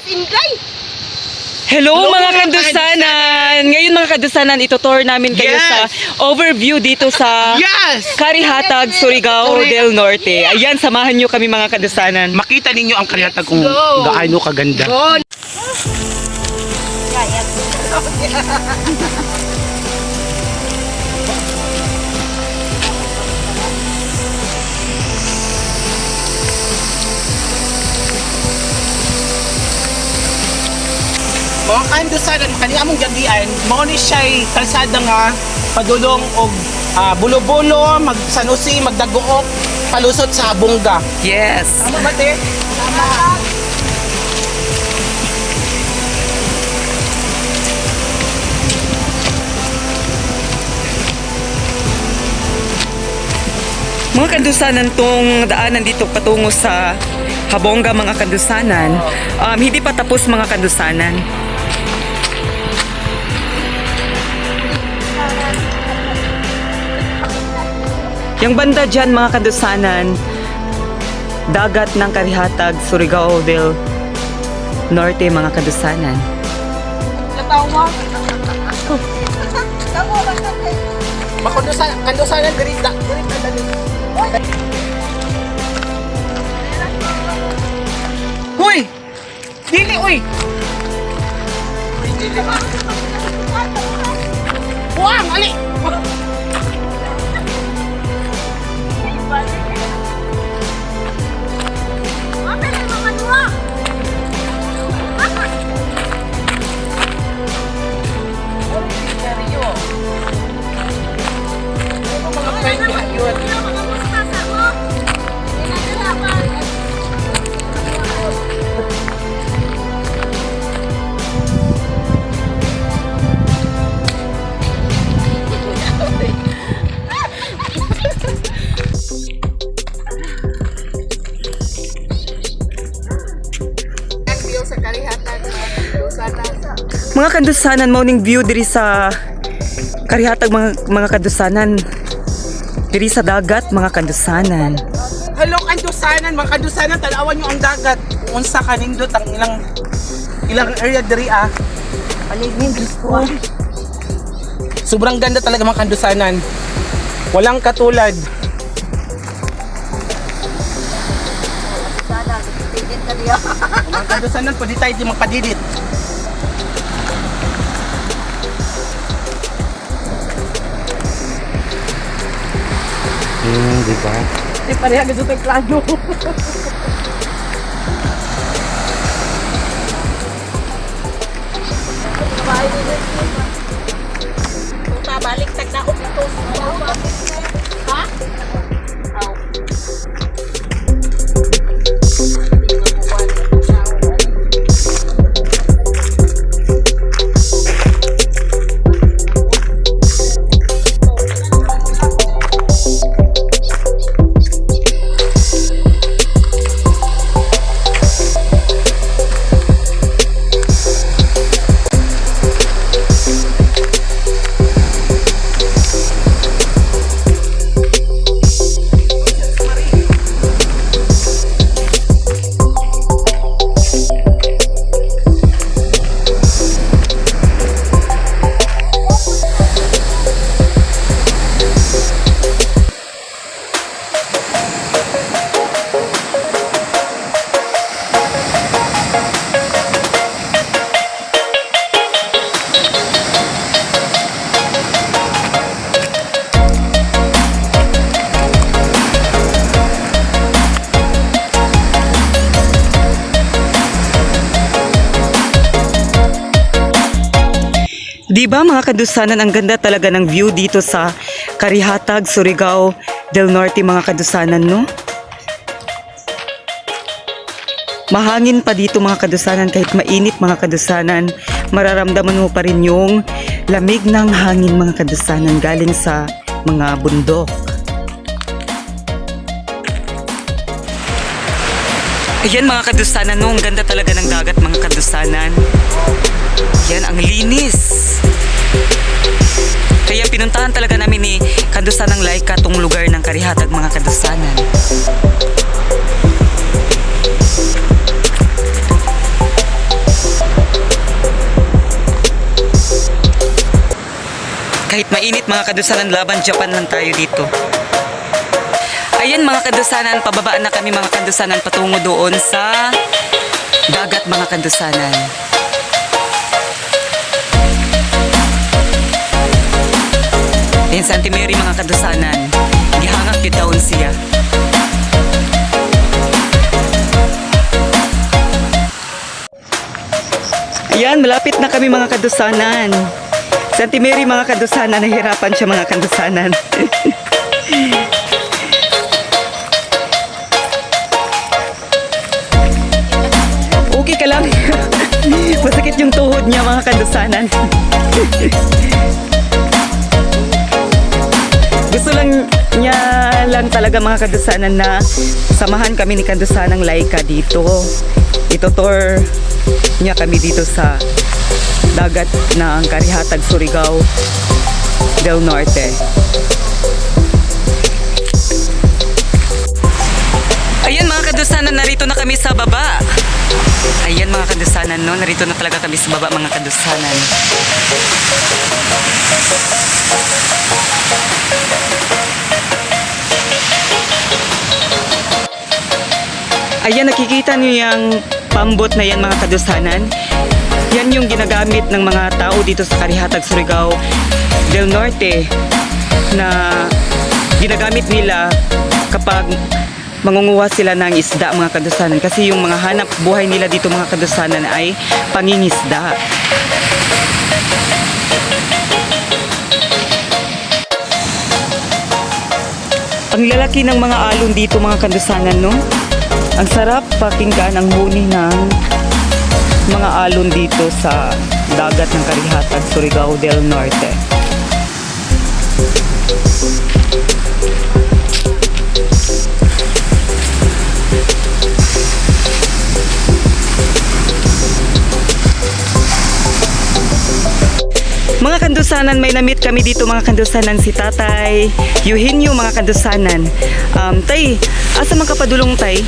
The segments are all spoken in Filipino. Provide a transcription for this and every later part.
Inday. Hello mga kadusanan! Ngayon mga kadusanan, itutour namin kayo sa overview dito sa Karihatag, Surigao del Norte. Ayan, samahan nyo kami mga kadusanan. Makita ninyo ang Karihatag kung gaano kaganda. Mga kadusanan, kani among gabian, mao ni siya'y kalsada nga padulong og bulo-bulo, mag-sanusi, magdaguok, palusot sa Bungga. Yes! Tama ba, te? Tama. Mga kadusanan, tong daanan dito patungo sa Habonga mga kadusanan, hindi pa tapos mga kadusanan. Yung banda dyan mga kadusanan, dagat ng Karihatag, Surigao del Norte mga kadusanan. Kandusanan, ganita dali. Huy! Dili, uy! Buang, ali! Mga kadusanan, morning view diri sa Karihatag mga kadusanan. Diri sa dagat mga kadusanan. Hello kandusanan, mga kandusanan, tanawan nyo ang dagat. Kung unsa kanindot ang ilang area diri Sobrang ganda talaga mga kandusanan. Walang katulad. Mga kandusanan, pwede tayo di magpadidit. Diba? Pareha gusto tayong plano. Balik tag na ito. Ha? Diba mga kadusanan, ang ganda talaga ng view dito sa Karihatag, Surigao del Norte mga kadusanan, no? Mahangin pa dito mga kadusanan, kahit mainit mga kadusanan, mararamdaman mo pa rin yung lamig ng hangin mga kadusanan galing sa mga bundok. Ayan mga kadusanan, no? Ang ganda talaga ng dagat mga kadusanan. Yan, ang linis. Kaya pinuntahan talaga namin ni Kadusanang Laika tong lugar ng Karihatag mga kadusanan. Kahit mainit mga kadusanan, laban Japan lang tayo dito. Ayan mga kadusanan, pababa na kami mga kadusanan patungo doon sa dagat mga kadusanan. Ayan sa Auntie Mary mga kadusanan, gihangak yun daon siya. Ayan, malapit na kami mga kadusanan. Sa Auntie Mary mga kadusanan, nahihirapan siya mga kadusanan. Okay ka lang. Masakit yung tuhod niya mga kadusanan. Gusto lang niya lang talaga mga kadusanan na samahan kami ni Kadusanang Laika dito. Itutour niya kami dito sa dagat ng Karihatag, Surigao del Norte. Ayan mga kadusanan, narito na kami sa baba. Ayan mga kadusanan, no? Narito na talaga kami sa baba mga kadusanan. Ayan, nakikita niyo yung pambot na yan mga kadusanan. Yan yung ginagamit ng mga tao dito sa Karihatag, Surigao del Norte na ginagamit nila kapag mangunguha sila ng isda mga kadusanan. Kasi yung mga hanap buhay nila dito mga kadusanan ay pangingisda. Ang lalaki ng mga alon dito mga kadusanan, no? Ang sarap pakinggan ang huni ng mga alon dito sa dagat ng Karihatag, Surigao del Norte. Mga kandusanan, may namit kami dito mga kandusanan si Tatay Eugenio mga kandusanan. Tay, asa man kapadulong tay?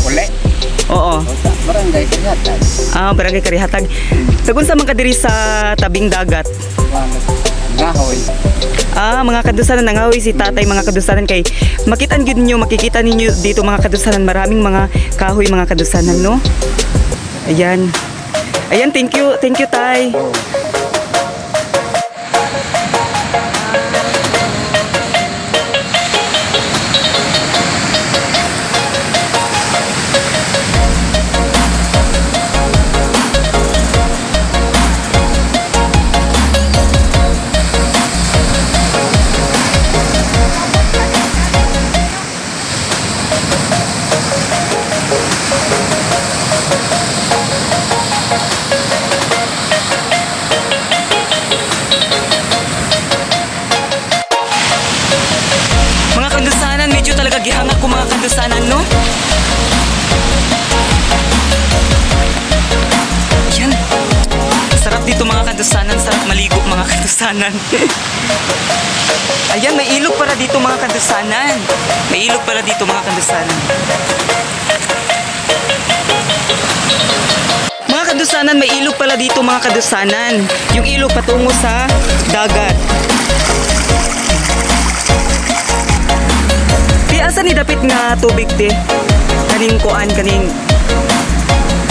Uli. Oo. Barangay Karihatag. Barangay Karihatag. Tagunsa man ka diri sa tabing dagat? Ngahoy. Mga kadusanan, nangahoy si Tatay mga kadusanan kay makitaan gyud niyo, makikita ninyo dito mga kadusanan, maraming mga kahoy mga kadusanan, no? Ayan. Ayan, thank you Tay. Mga kandusanan, medyo talaga gihangak ko mga kandusanan, no? Yan. Sarap dito mga kandusanan, sarap maligo mga kandusanan. Ayan, may ilog para dito mga kandusanan. May ilog para dito mga kandusanan. Mga kandusanan, may ilog pala dito mga kandusanan. Yung ilog patungo sa dagat. Asa ni dapit nga tubig ti? Kaning kuan, kaning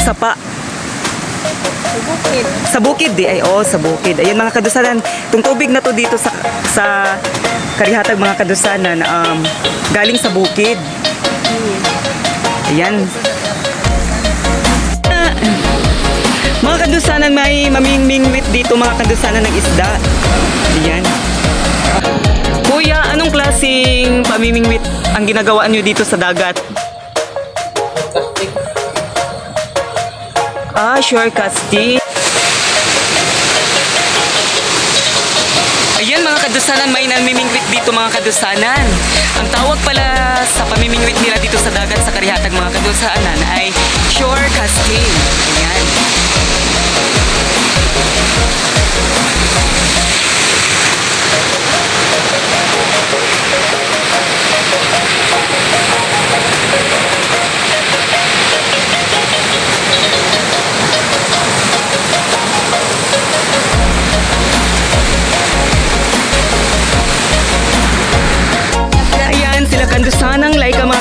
sapa. Sa bukid. Sa bukid di ay sa bukid. Ayun mga kadusanan, tong tubig na to dito sa Karihatag mga kadusanan galing sa bukid. Ayan. Mga kadusanan, may mamingmingwit dito mga kadusanan ng isda. Ayan. Kuya, anong klaseng pamimingwit ang ginagawa nyo dito sa dagat? Shore casting. Ayan mga kadusanan, may namimingwit dito mga kadusanan. Ang tawag pala sa pamimingwit nila dito sa dagat sa Karihatag mga kadusanan ay shore casting. Ayan.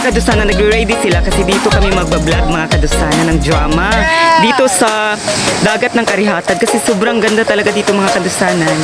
kadusanan, nagre-ready sila kasi dito kami magbablog mga kadusanan ng drama. Dito sa dagat ng Karihatag kasi sobrang ganda talaga dito mga kadusanan.